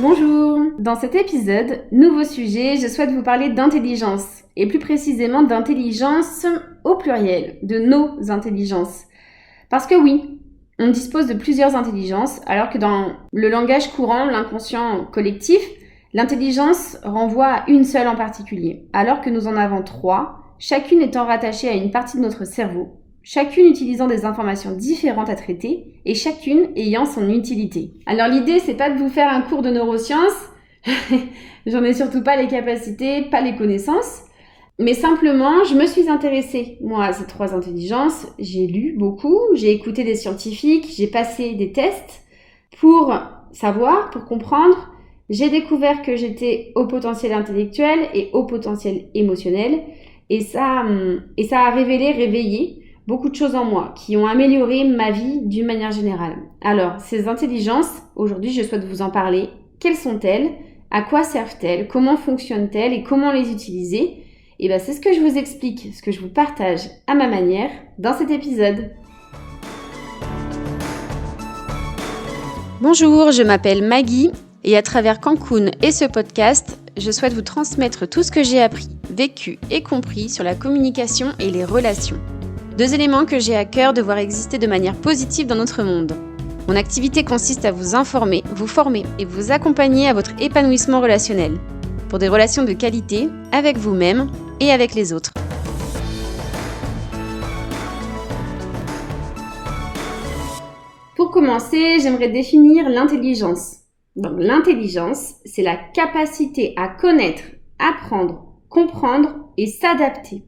Bonjour! Dans cet épisode, nouveau sujet, je souhaite vous parler d'intelligence, et plus précisément d'intelligence au pluriel, de nos intelligences. Parce que oui, on dispose de plusieurs intelligences, alors que dans le langage courant, l'inconscient collectif, l'intelligence renvoie à une seule en particulier, alors que nous en avons trois, chacune étant rattachée à une partie de notre cerveau, chacune utilisant des informations différentes à traiter et chacune ayant son utilité. Alors l'idée, c'est pas de vous faire un cours de neurosciences, j'en ai surtout pas les capacités, pas les connaissances, mais simplement, je me suis intéressée, moi, à ces trois intelligences. J'ai lu beaucoup, j'ai écouté des scientifiques, j'ai passé des tests pour savoir, pour comprendre. J'ai découvert que j'étais au potentiel intellectuel et au potentiel émotionnel, et ça a réveillé beaucoup de choses en moi qui ont amélioré ma vie d'une manière générale. Alors, ces intelligences, aujourd'hui, je souhaite vous en parler. Quelles sont-elles? À quoi servent-elles? Comment fonctionnent-elles et comment les utiliser? Et bien, c'est ce que je vous explique, ce que je vous partage à ma manière dans cet épisode. Bonjour, je m'appelle Maggie et à travers Cancun et ce podcast, je souhaite vous transmettre tout ce que j'ai appris, vécu et compris sur la communication et les relations. Deux éléments que j'ai à cœur de voir exister de manière positive dans notre monde. Mon activité consiste à vous informer, vous former et vous accompagner à votre épanouissement relationnel, pour des relations de qualité avec vous-même et avec les autres. Pour commencer, j'aimerais définir l'intelligence. Donc, l'intelligence, c'est la capacité à connaître, apprendre, comprendre et s'adapter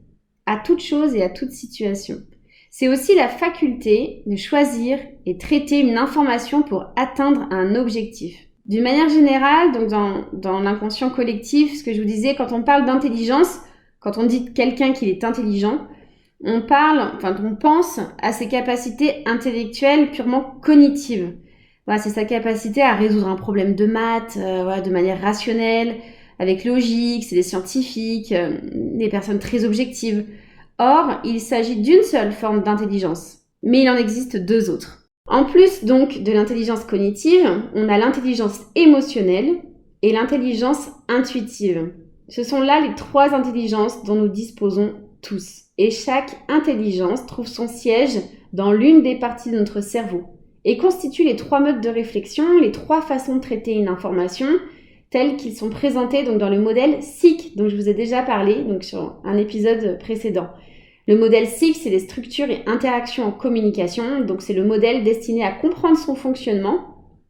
à toute chose et à toute situation. C'est aussi la faculté de choisir et traiter une information pour atteindre un objectif. D'une manière générale, donc dans l'inconscient collectif, ce que je vous disais, quand on parle d'intelligence, quand on dit de quelqu'un qu'il est intelligent, on pense à ses capacités intellectuelles purement cognitives. Voilà, c'est sa capacité à résoudre un problème de maths de manière rationnelle, avec logique, c'est des scientifiques, des personnes très objectives. Or, il s'agit d'une seule forme d'intelligence, mais il en existe deux autres. En plus donc de l'intelligence cognitive, on a l'intelligence émotionnelle et l'intelligence intuitive. Ce sont là les trois intelligences dont nous disposons tous. Et chaque intelligence trouve son siège dans l'une des parties de notre cerveau et constitue les trois modes de réflexion, les trois façons de traiter une information, tels qu'ils sont présentés donc dans le modèle SIC, dont je vous ai déjà parlé donc sur un épisode précédent. Le modèle SIC, c'est les structures et interactions en communication, donc c'est le modèle destiné à comprendre son fonctionnement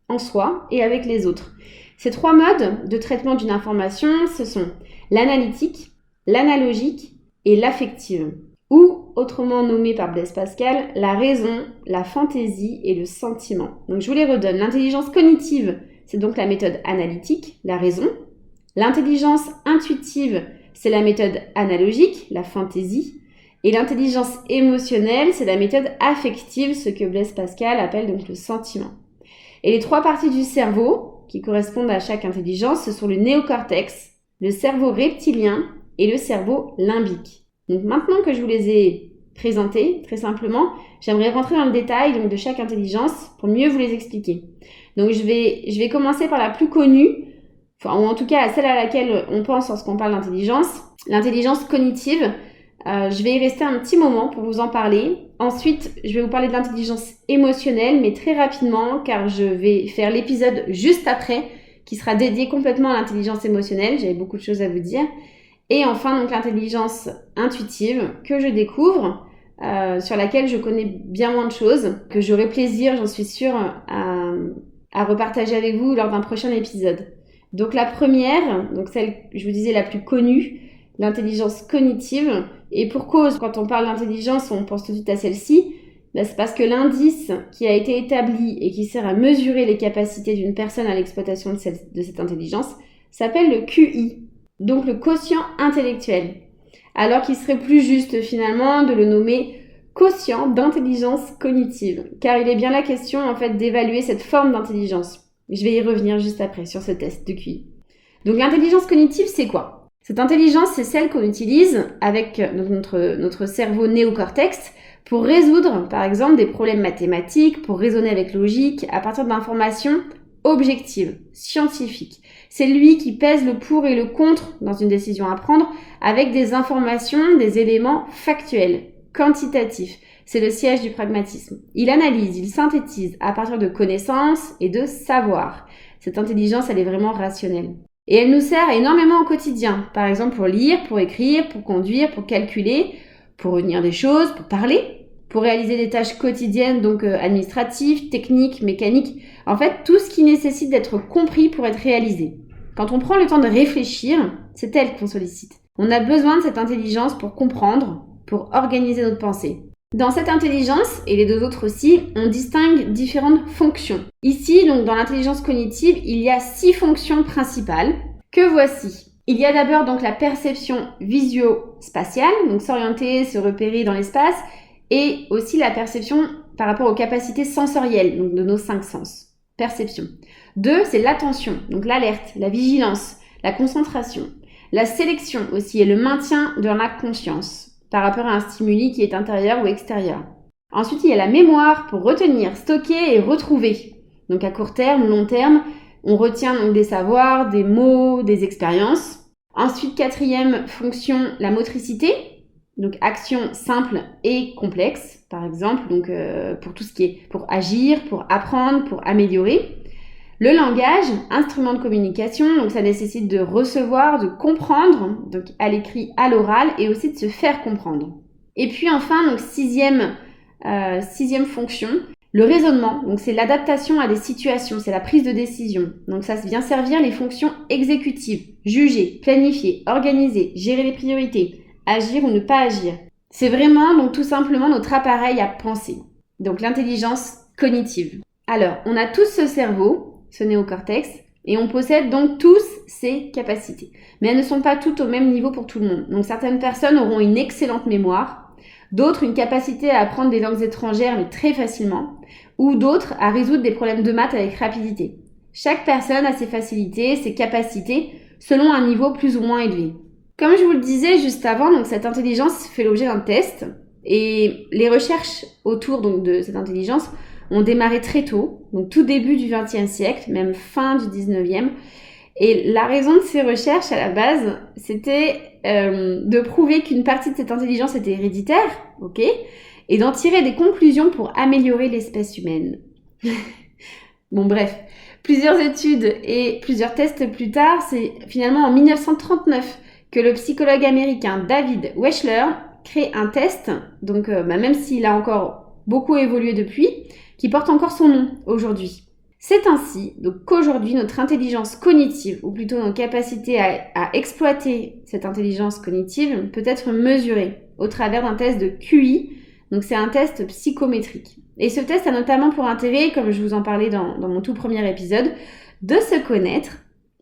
en soi et avec les autres. Ces trois modes de traitement d'une information, ce sont l'analytique, l'analogique et l'affective, ou autrement nommé par Blaise Pascal, la raison, la fantaisie et le sentiment. Donc je vous les redonne. L'intelligence cognitive, c'est donc la méthode analytique, la raison. L'intelligence intuitive, c'est la méthode analogique, la fantaisie. Et l'intelligence émotionnelle, c'est la méthode affective, ce que Blaise Pascal appelle donc le sentiment. Et les trois parties du cerveau qui correspondent à chaque intelligence, ce sont le néocortex, le cerveau reptilien et le cerveau limbique. Donc maintenant que je vous les ai présentés, très simplement, j'aimerais rentrer dans le détail donc, de chaque intelligence pour mieux vous les expliquer. Donc je vais commencer par la plus connue, ou en tout cas celle à laquelle on pense lorsqu'on parle d'intelligence, l'intelligence cognitive. Je vais y rester un petit moment pour vous en parler. Ensuite, je vais vous parler de l'intelligence émotionnelle, mais très rapidement, car je vais faire l'épisode juste après, qui sera dédié complètement à l'intelligence émotionnelle. J'avais beaucoup de choses à vous dire. Et enfin, donc l'intelligence intuitive que je découvre, sur laquelle je connais bien moins de choses, que j'aurai plaisir, j'en suis sûre, à repartager avec vous lors d'un prochain épisode. Donc la première, donc celle, je vous disais, la plus connue, l'intelligence cognitive. Et pour cause, quand on parle d'intelligence, on pense tout de suite à celle-ci. C'est parce que l'indice qui a été établi et qui sert à mesurer les capacités d'une personne à l'exploitation de cette intelligence s'appelle le QI, donc le quotient intellectuel. Alors qu'il serait plus juste finalement de le nommer quotient d'intelligence cognitive, car il est bien la question en fait d'évaluer cette forme d'intelligence. Je vais y revenir juste après sur ce test de QI. Donc l'intelligence cognitive, c'est quoi ? Cette intelligence, c'est celle qu'on utilise avec notre cerveau néocortex pour résoudre, par exemple, des problèmes mathématiques, pour raisonner avec logique à partir d'informations objective, scientifique. C'est lui qui pèse le pour et le contre dans une décision à prendre avec des informations, des éléments factuels, quantitatifs. C'est le siège du pragmatisme. Il analyse, il synthétise à partir de connaissances et de savoir. Cette intelligence, elle est vraiment rationnelle. Et elle nous sert énormément au quotidien. Par exemple, pour lire, pour écrire, pour conduire, pour calculer, pour retenir des choses, pour parler, pour réaliser des tâches quotidiennes, donc administratives, techniques, mécaniques. En fait, tout ce qui nécessite d'être compris pour être réalisé. Quand on prend le temps de réfléchir, c'est elle qu'on sollicite. On a besoin de cette intelligence pour comprendre, pour organiser notre pensée. Dans cette intelligence, et les deux autres aussi, on distingue différentes fonctions. Ici, donc dans l'intelligence cognitive, il y a 6 fonctions principales que voici. Il y a d'abord donc la perception visio-spatiale, donc s'orienter, se repérer dans l'espace, et aussi la perception par rapport aux capacités sensorielles, donc de nos 5 sens. Perception. 2, c'est l'attention, donc l'alerte, la vigilance, la concentration, la sélection aussi et le maintien de la conscience par rapport à un stimuli qui est intérieur ou extérieur. Ensuite, il y a la mémoire pour retenir, stocker et retrouver. Donc à court terme, long terme, on retient donc des savoirs, des mots, des expériences. Ensuite, 4e fonction, la motricité. Donc action simple et complexe, par exemple, donc pour tout ce qui est pour agir, pour apprendre, pour améliorer. Le langage, instrument de communication, donc ça nécessite de recevoir, de comprendre, donc à l'écrit, à l'oral, et aussi de se faire comprendre. Et puis enfin, donc sixième fonction, le raisonnement, donc c'est l'adaptation à des situations, c'est la prise de décision. Donc ça vient servir les fonctions exécutives, juger, planifier, organiser, gérer les priorités, agir ou ne pas agir. C'est vraiment donc tout simplement notre appareil à penser. Donc l'intelligence cognitive. Alors, on a tous ce cerveau, ce néocortex, et on possède donc tous ces capacités. Mais elles ne sont pas toutes au même niveau pour tout le monde. Donc certaines personnes auront une excellente mémoire, d'autres une capacité à apprendre des langues étrangères mais très facilement, ou d'autres à résoudre des problèmes de maths avec rapidité. Chaque personne a ses facilités, ses capacités, selon un niveau plus ou moins élevé. Comme je vous le disais juste avant, donc cette intelligence fait l'objet d'un test, et les recherches autour donc, de cette intelligence ont démarré très tôt, donc tout début du XXe siècle, même fin du XIXe. Et la raison de ces recherches, à la base, c'était de prouver qu'une partie de cette intelligence était héréditaire, ok, et d'en tirer des conclusions pour améliorer l'espèce humaine. Bon bref, plusieurs études et plusieurs tests plus tard, c'est finalement en 1939 que le psychologue américain David Wechsler crée un test, donc même s'il a encore beaucoup évolué depuis, qui porte encore son nom aujourd'hui. C'est ainsi donc qu'aujourd'hui notre intelligence cognitive, ou plutôt nos capacités à exploiter cette intelligence cognitive, peut être mesurée au travers d'un test de QI, donc c'est un test psychométrique. Et ce test a notamment pour intérêt, comme je vous en parlais dans mon tout premier épisode, de se connaître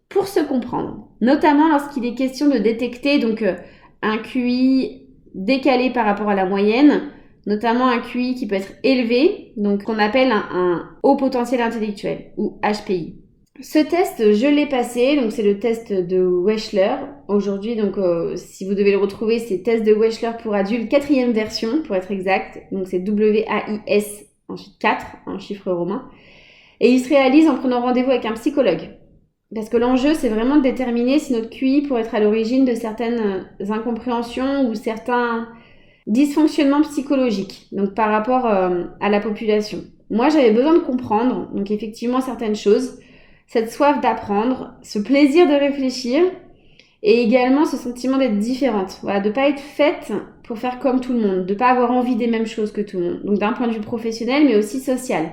pour se comprendre, notamment lorsqu'il est question de détecter donc un QI décalé par rapport à la moyenne, notamment un QI qui peut être élevé, donc qu'on appelle un haut potentiel intellectuel, ou HPI. Ce test, je l'ai passé, donc c'est le test de Wechsler. Aujourd'hui, donc si vous devez le retrouver, c'est test de Wechsler pour adultes, 4e version pour être exact, donc c'est WAIS, ensuite 4, en chiffre romain. Et il se réalise en prenant rendez-vous avec un psychologue. Parce que l'enjeu, c'est vraiment de déterminer si notre QI pourrait être à l'origine de certaines incompréhensions ou certains dysfonctionnements psychologiques, donc par rapport à la population. Moi, j'avais besoin de comprendre, donc effectivement, certaines choses, cette soif d'apprendre, ce plaisir de réfléchir, et également ce sentiment d'être différente, voilà, de ne pas être faite pour faire comme tout le monde, de ne pas avoir envie des mêmes choses que tout le monde, donc d'un point de vue professionnel, mais aussi social.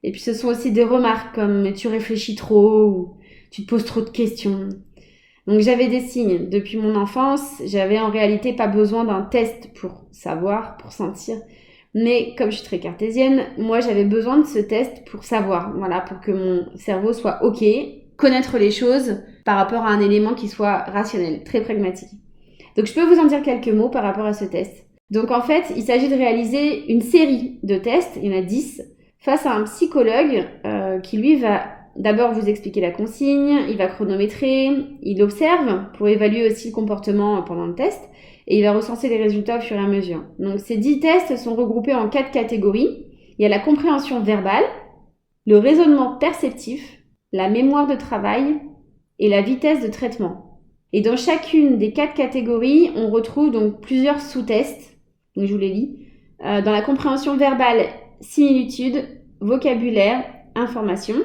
Et puis ce sont aussi des remarques comme « tu réfléchis trop » ou « tu te poses trop de questions ». Donc j'avais des signes. Depuis mon enfance, j'avais en réalité pas besoin d'un test pour savoir, pour sentir. Mais comme je suis très cartésienne, moi j'avais besoin de ce test pour savoir, voilà, pour que mon cerveau soit ok, connaître les choses par rapport à un élément qui soit rationnel, très pragmatique. Donc je peux vous en dire quelques mots par rapport à ce test. Donc en fait, il s'agit de réaliser une série de tests, il y en a 10, face à un psychologue qui lui va d'abord vous expliquer la consigne, il va chronométrer, il observe pour évaluer aussi le comportement pendant le test et il va recenser les résultats au fur et à mesure. Donc ces 10 tests sont regroupés en 4 catégories. Il y a la compréhension verbale, le raisonnement perceptif, la mémoire de travail et la vitesse de traitement. Et dans chacune des 4 catégories, on retrouve donc plusieurs sous-tests. Donc je vous les lis. Dans la compréhension verbale, similitude, vocabulaire, information.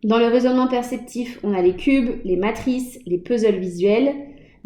Dans le raisonnement perceptif, on a les cubes, les matrices, les puzzles visuels.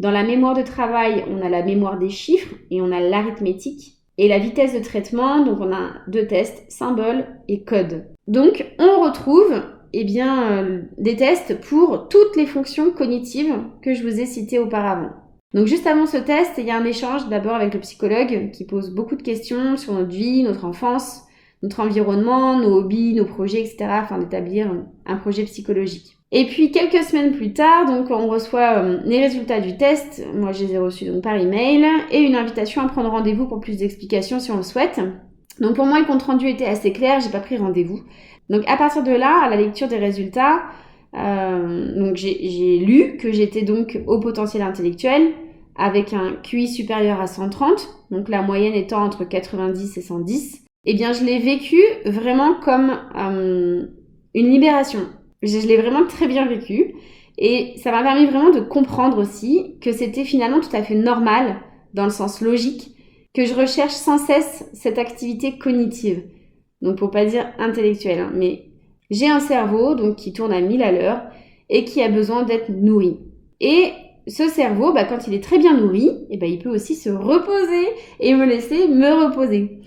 Dans la mémoire de travail, on a la mémoire des chiffres et on a l'arithmétique. Et la vitesse de traitement, donc on a 2 tests, symboles et codes. Donc on retrouve des tests pour toutes les fonctions cognitives que je vous ai citées auparavant. Donc juste avant ce test, il y a un échange d'abord avec le psychologue qui pose beaucoup de questions sur notre vie, notre enfance, notre environnement, nos hobbies, nos projets, etc. afin d'établir un projet psychologique. Et puis quelques semaines plus tard, donc on reçoit les résultats du test. Moi je les ai reçus donc par email et une invitation à prendre rendez-vous pour plus d'explications si on le souhaite. Donc pour moi le compte rendu était assez clair, j'ai pas pris rendez-vous. Donc à partir de là, à la lecture des résultats, donc j'ai lu que j'étais donc au potentiel intellectuel avec un QI supérieur à 130, donc la moyenne étant entre 90 et 110. Eh bien je l'ai vécu vraiment comme une libération. Je l'ai vraiment très bien vécu et ça m'a permis vraiment de comprendre aussi que c'était finalement tout à fait normal, dans le sens logique, que je recherche sans cesse cette activité cognitive. Donc pour pas dire intellectuelle, hein, mais j'ai un cerveau donc qui tourne à 1000 à l'heure et qui a besoin d'être nourri. Et ce cerveau, quand il est très bien nourri, il peut aussi se reposer et me laisser me reposer.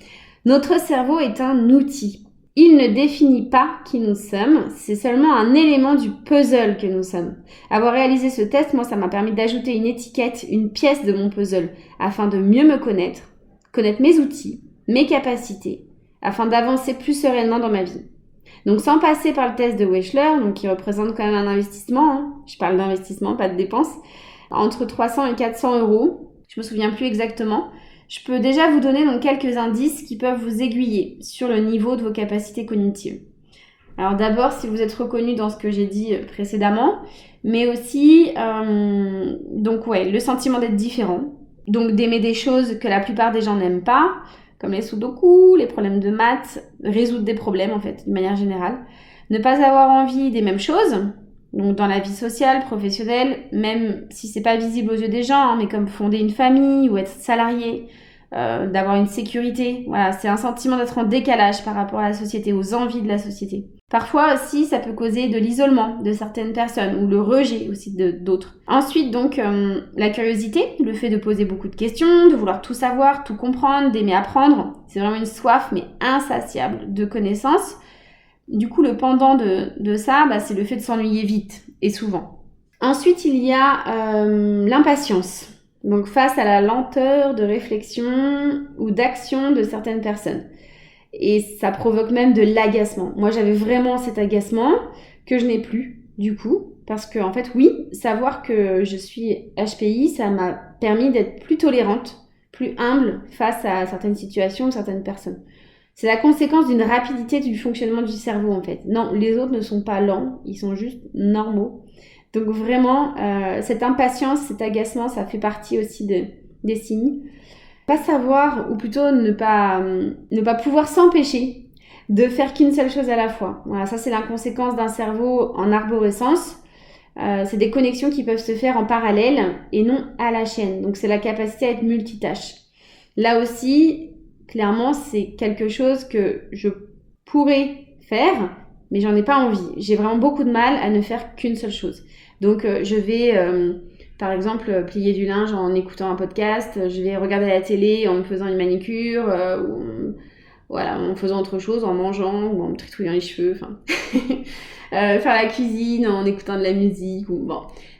Notre cerveau est un outil. Il ne définit pas qui nous sommes, c'est seulement un élément du puzzle que nous sommes. Avoir réalisé ce test, moi, ça m'a permis d'ajouter une étiquette, une pièce de mon puzzle, afin de mieux me connaître mes outils, mes capacités, afin d'avancer plus sereinement dans ma vie. Donc sans passer par le test de Wechsler, donc qui représente quand même un investissement, hein, je parle d'investissement, pas de dépenses, entre 300 et 400 euros, je me souviens plus exactement. Je peux déjà vous donner donc quelques indices qui peuvent vous aiguiller sur le niveau de vos capacités cognitives. Alors d'abord, si vous êtes reconnu dans ce que j'ai dit précédemment, mais aussi le sentiment d'être différent, donc d'aimer des choses que la plupart des gens n'aiment pas, comme les sudoku, les problèmes de maths, résoudre des problèmes en fait, d'une manière générale. Ne pas avoir envie des mêmes choses, donc dans la vie sociale, professionnelle, même si c'est pas visible aux yeux des gens, mais comme fonder une famille ou être salarié, d'avoir une sécurité. Voilà, c'est un sentiment d'être en décalage par rapport à la société, aux envies de la société. Parfois aussi, ça peut causer de l'isolement de certaines personnes ou le rejet aussi d'autres. Ensuite, donc, la curiosité, le fait de poser beaucoup de questions, de vouloir tout savoir, tout comprendre, d'aimer apprendre. C'est vraiment une soif, mais insatiable de connaissances. Du coup, le pendant de ça, c'est le fait de s'ennuyer vite et souvent. Ensuite, il y a l'impatience. Donc face à la lenteur de réflexion ou d'action de certaines personnes. Et ça provoque même de l'agacement. Moi, j'avais vraiment cet agacement que je n'ai plus, du coup. Parce que, en fait, oui, savoir que je suis HPI, ça m'a permis d'être plus tolérante, plus humble face à certaines situations, certaines personnes. C'est la conséquence d'une rapidité du fonctionnement du cerveau, en fait. Non, les autres ne sont pas lents, ils sont juste normaux. Donc vraiment, cette impatience, cet agacement, ça fait partie aussi des signes. Pas savoir, ou plutôt ne pas pouvoir s'empêcher de faire qu'une seule chose à la fois. Voilà, ça c'est la conséquence d'un cerveau en arborescence. C'est des connexions qui peuvent se faire en parallèle et non à la chaîne. Donc c'est la capacité à être multitâche. Là aussi, clairement, c'est quelque chose que je pourrais faire, mais j'en ai pas envie. J'ai vraiment beaucoup de mal à ne faire qu'une seule chose. Donc je vais, par exemple, plier du linge en écoutant un podcast, je vais regarder la télé en me faisant une manicure, en faisant autre chose, en mangeant ou en me trituillant les cheveux, faire la cuisine en écoutant de la musique.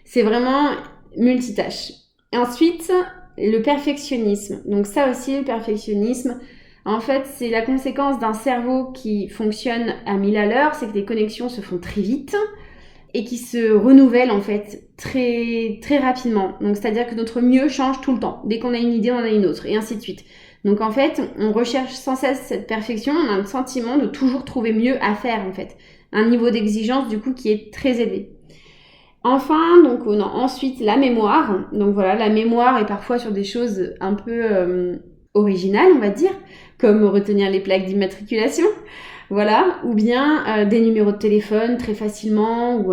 C'est vraiment multitâche. Et ensuite, le perfectionnisme. Donc ça aussi, le perfectionnisme, en fait, c'est la conséquence d'un cerveau qui fonctionne à 1000 à l'heure, c'est que les connexions se font très vite et qui se renouvellent en fait très, très rapidement. Donc c'est-à-dire que notre mieux change tout le temps. Dès qu'on a une idée, on en a une autre, et ainsi de suite. Donc en fait, on recherche sans cesse cette perfection, on a le sentiment de toujours trouver mieux à faire en fait. Un niveau d'exigence du coup qui est très élevé. Enfin, donc on a ensuite la mémoire. Donc voilà, la mémoire est parfois sur des choses un peu originales, on va dire, comme retenir les plaques d'immatriculation. Voilà, ou bien des numéros de téléphone très facilement, ou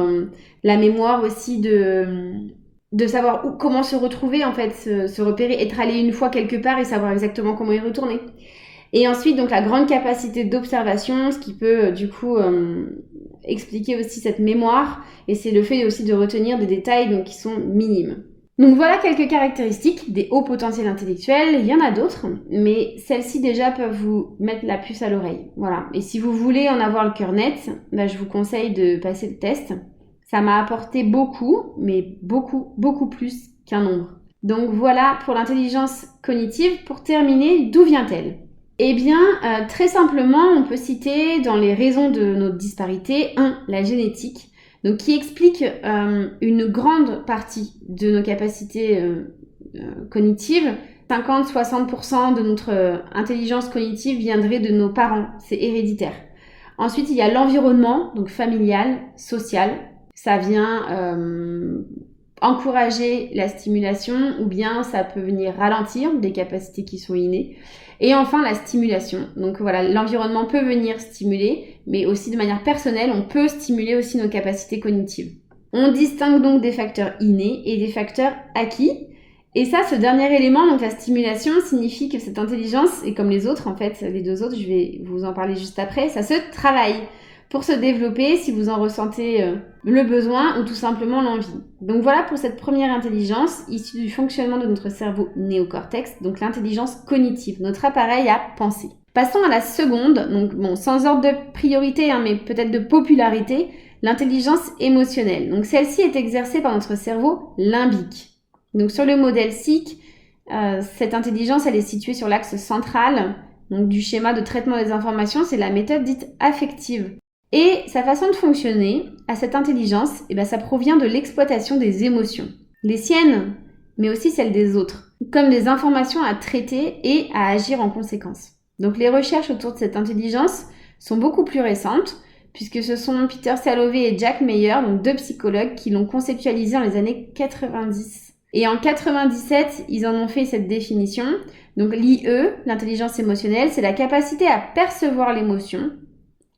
la mémoire aussi de savoir comment se retrouver en fait, se repérer, être allé une fois quelque part et savoir exactement comment y retourner. Et ensuite, donc la grande capacité d'observation, ce qui peut du coup expliquer aussi cette mémoire, et c'est le fait aussi de retenir des détails donc, qui sont minimes. Donc voilà quelques caractéristiques des hauts potentiels intellectuels. Il y en a d'autres, mais celles-ci déjà peuvent vous mettre la puce à l'oreille. Voilà. Et si vous voulez en avoir le cœur net, je vous conseille de passer le test. Ça m'a apporté beaucoup, mais beaucoup, beaucoup plus qu'un nombre. Donc voilà pour l'intelligence cognitive. Pour terminer, d'où vient-elle ? Eh bien, très simplement, on peut citer dans les raisons de nos disparités, la génétique. Donc, qui explique une grande partie de nos capacités cognitives. 50-60% de notre intelligence cognitive viendrait de nos parents, c'est héréditaire. Ensuite, il y a l'environnement, donc familial, social. Ça vient encourager la stimulation ou bien ça peut venir ralentir des capacités qui sont innées. Et enfin, la stimulation. Donc voilà, l'environnement peut venir stimuler, mais aussi de manière personnelle, on peut stimuler aussi nos capacités cognitives. On distingue donc des facteurs innés et des facteurs acquis. Et ça, ce dernier élément, donc la stimulation, signifie que cette intelligence, et comme les autres, en fait, les deux autres, je vais vous en parler juste après, ça se travaille pour se développer si vous en ressentez le besoin ou tout simplement l'envie. Donc voilà pour cette première intelligence issue du fonctionnement de notre cerveau néocortex, donc l'intelligence cognitive, notre appareil à penser. Passons à la seconde, donc bon, sans ordre de priorité, mais peut-être de popularité, l'intelligence émotionnelle. Donc celle-ci est exercée par notre cerveau limbique. Donc sur le modèle SIC, cette intelligence, elle est située sur l'axe central donc, du schéma de traitement des informations, c'est la méthode dite affective. Et sa façon de fonctionner, à cette intelligence, ça provient de l'exploitation des émotions. Les siennes, mais aussi celles des autres, comme des informations à traiter et à agir en conséquence. Donc les recherches autour de cette intelligence sont beaucoup plus récentes, puisque ce sont Peter Salovey et Jack Meyer, donc deux psychologues, qui l'ont conceptualisé dans les années 90. Et en 97, ils en ont fait cette définition. Donc l'IE, l'intelligence émotionnelle, c'est la capacité à percevoir l'émotion,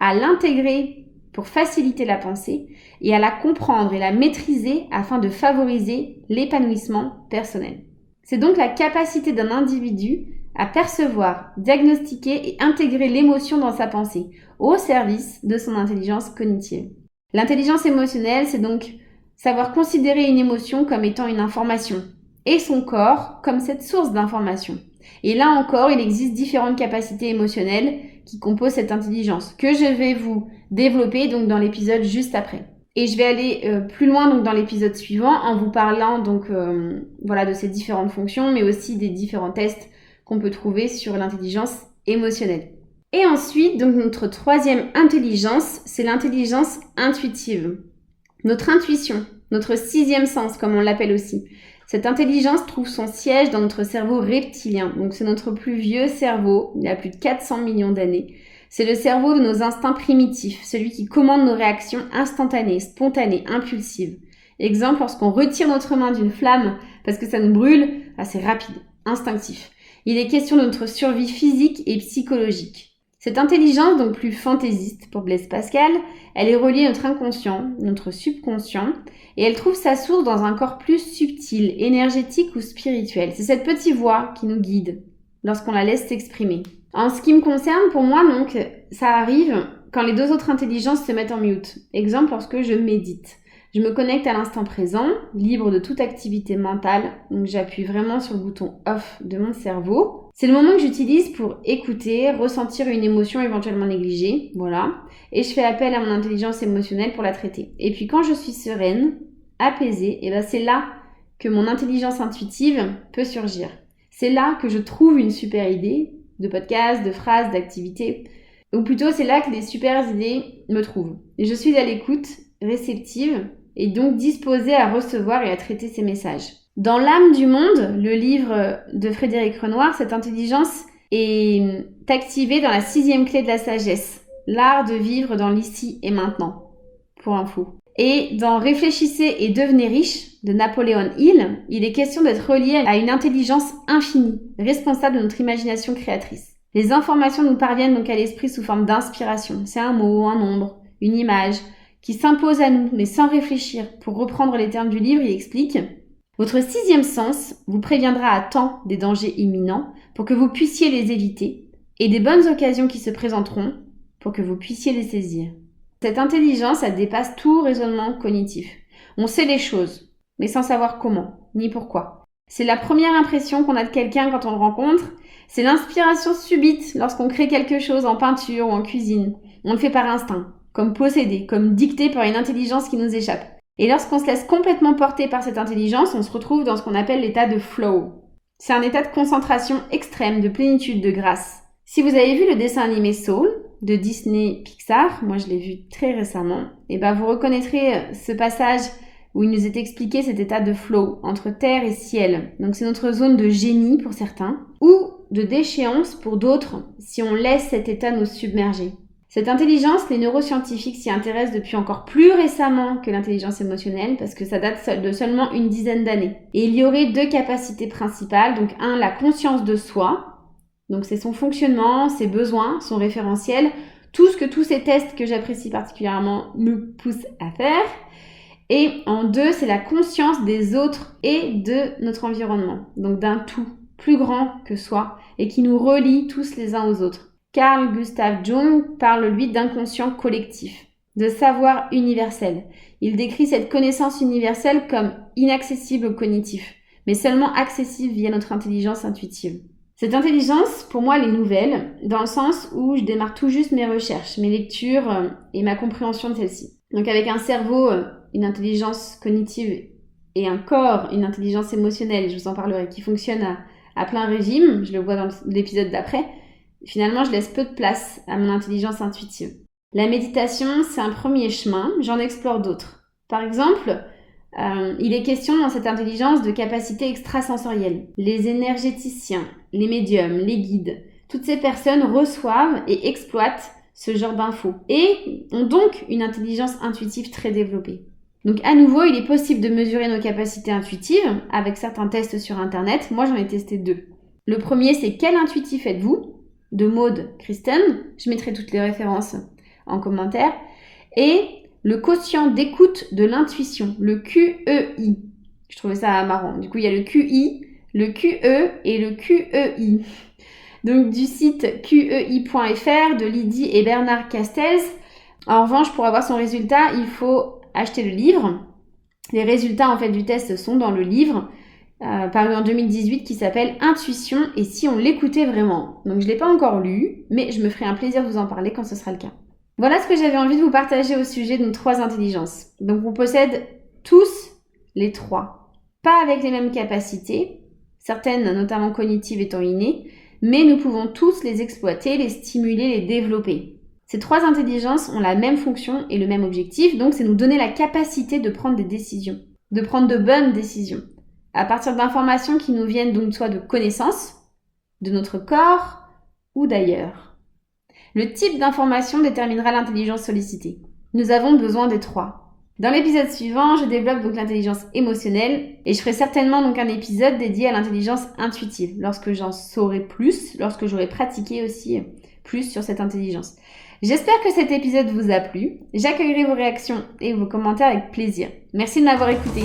à l'intégrer pour faciliter la pensée et à la comprendre et la maîtriser afin de favoriser l'épanouissement personnel. C'est donc la capacité d'un individu à percevoir, diagnostiquer et intégrer l'émotion dans sa pensée au service de son intelligence cognitive. L'intelligence émotionnelle, c'est donc savoir considérer une émotion comme étant une information et son corps comme cette source d'information. Et là encore, il existe différentes capacités émotionnelles qui composent cette intelligence que je vais vous développer donc dans l'épisode juste après. Et je vais aller plus loin donc dans l'épisode suivant en vous parlant donc de ces différentes fonctions, mais aussi des différents tests qu'on peut trouver sur l'intelligence émotionnelle. Et ensuite, donc notre troisième intelligence, c'est l'intelligence intuitive. Notre intuition, notre sixième sens, comme on l'appelle aussi. Cette intelligence trouve son siège dans notre cerveau reptilien. Donc c'est notre plus vieux cerveau, il a plus de 400 millions d'années. C'est le cerveau de nos instincts primitifs, celui qui commande nos réactions instantanées, spontanées, impulsives. Exemple, lorsqu'on retire notre main d'une flamme parce que ça nous brûle, c'est rapide, instinctif. Il est question de notre survie physique et psychologique. Cette intelligence, donc plus fantaisiste pour Blaise Pascal, elle est reliée à notre inconscient, notre subconscient, et elle trouve sa source dans un corps plus subtil, énergétique ou spirituel. C'est cette petite voix qui nous guide lorsqu'on la laisse s'exprimer. En ce qui me concerne, pour moi, donc, ça arrive quand les deux autres intelligences se mettent en mute. Exemple, lorsque je médite. Je me connecte à l'instant présent, libre de toute activité mentale, donc j'appuie vraiment sur le bouton off de mon cerveau. C'est le moment que j'utilise pour écouter, ressentir une émotion éventuellement négligée, voilà. Et je fais appel à mon intelligence émotionnelle pour la traiter. Et puis quand je suis sereine, apaisée, c'est là que mon intelligence intuitive peut surgir. C'est là que je trouve une super idée de podcast, de phrase, d'activité. Ou plutôt, c'est là que les super idées me trouvent. Et je suis à l'écoute, réceptive, et donc disposée à recevoir et à traiter ces messages. Dans L'âme du monde, le livre de Frédéric Renoir, cette intelligence est activée dans la 6e clé de la sagesse, l'art de vivre dans l'ici et maintenant, pour info. Et dans Réfléchissez et devenez riche de Napoléon Hill, il est question d'être relié à une intelligence infinie, responsable de notre imagination créatrice. Les informations nous parviennent donc à l'esprit sous forme d'inspiration. C'est un mot, un nombre, une image qui s'impose à nous, mais sans réfléchir. Pour reprendre les termes du livre, il explique « Votre 6e sens vous préviendra à temps des dangers imminents pour que vous puissiez les éviter et des bonnes occasions qui se présenteront pour que vous puissiez les saisir. » Cette intelligence, elle dépasse tout raisonnement cognitif. On sait les choses, mais sans savoir comment, ni pourquoi. C'est la première impression qu'on a de quelqu'un quand on le rencontre. C'est l'inspiration subite lorsqu'on crée quelque chose en peinture ou en cuisine. On le fait par instinct, comme possédé, comme dicté par une intelligence qui nous échappe. Et lorsqu'on se laisse complètement porter par cette intelligence, on se retrouve dans ce qu'on appelle l'état de flow. C'est un état de concentration extrême, de plénitude, de grâce. Si vous avez vu le dessin animé Soul de Disney Pixar, moi je l'ai vu très récemment, et vous reconnaîtrez ce passage où il nous est expliqué cet état de flow entre terre et ciel. Donc c'est notre zone de génie pour certains, ou de déchéance pour d'autres si on laisse cet état nous submerger. Cette intelligence, les neuroscientifiques s'y intéressent depuis encore plus récemment que l'intelligence émotionnelle parce que ça date de seulement une dizaine d'années. Et il y aurait 2 capacités principales. Donc la conscience de soi. Donc c'est son fonctionnement, ses besoins, son référentiel, tout ce que tous ces tests que j'apprécie particulièrement nous poussent à faire. Et en 2, c'est la conscience des autres et de notre environnement. Donc d'un tout plus grand que soi et qui nous relie tous les uns aux autres. Carl Gustav Jung parle, lui, d'inconscient collectif, de savoir universel. Il décrit cette connaissance universelle comme inaccessible au cognitif, mais seulement accessible via notre intelligence intuitive. Cette intelligence, pour moi, elle est nouvelle, dans le sens où je démarre tout juste mes recherches, mes lectures et ma compréhension de celle-ci. Donc avec un cerveau, une intelligence cognitive et un corps, une intelligence émotionnelle, je vous en parlerai, qui fonctionne à plein régime, je le vois dans l'épisode d'après. Finalement, je laisse peu de place à mon intelligence intuitive. La méditation, c'est un premier chemin, j'en explore d'autres. Par exemple, il est question dans cette intelligence de capacités extrasensorielles. Les énergéticiens, les médiums, les guides, toutes ces personnes reçoivent et exploitent ce genre d'infos et ont donc une intelligence intuitive très développée. Donc à nouveau, il est possible de mesurer nos capacités intuitives avec certains tests sur internet. Moi, j'en ai testé 2. Le premier, c'est quel intuitif êtes-vous ? De Maud Kristen, je mettrai toutes les références en commentaire, et le quotient d'écoute de l'intuition, le QEI. Je trouvais ça marrant. Du coup, il y a le QI, le QE et le QEI. Donc du site qei.fr de Lydie et Bernard Castells. En revanche, pour avoir son résultat, il faut acheter le livre. Les résultats en fait du test sont dans le livre. Paru en 2018 qui s'appelle Intuition et si on l'écoutait vraiment. Donc je ne l'ai pas encore lu, mais je me ferai un plaisir de vous en parler quand ce sera le cas. Voilà ce que j'avais envie de vous partager au sujet de nos 3 intelligences. Donc on possède tous les 3. Pas avec les mêmes capacités, certaines notamment cognitives étant innées, mais nous pouvons tous les exploiter, les stimuler, les développer. Ces 3 intelligences ont la même fonction et le même objectif, donc c'est nous donner la capacité de prendre des décisions, de prendre de bonnes décisions. À partir d'informations qui nous viennent donc soit de connaissances, de notre corps ou d'ailleurs. Le type d'information déterminera l'intelligence sollicitée. Nous avons besoin des 3. Dans l'épisode suivant, je développe donc l'intelligence émotionnelle et je ferai certainement donc un épisode dédié à l'intelligence intuitive, lorsque j'en saurai plus, lorsque j'aurai pratiqué aussi plus sur cette intelligence. J'espère que cet épisode vous a plu. J'accueillerai vos réactions et vos commentaires avec plaisir. Merci de m'avoir écouté.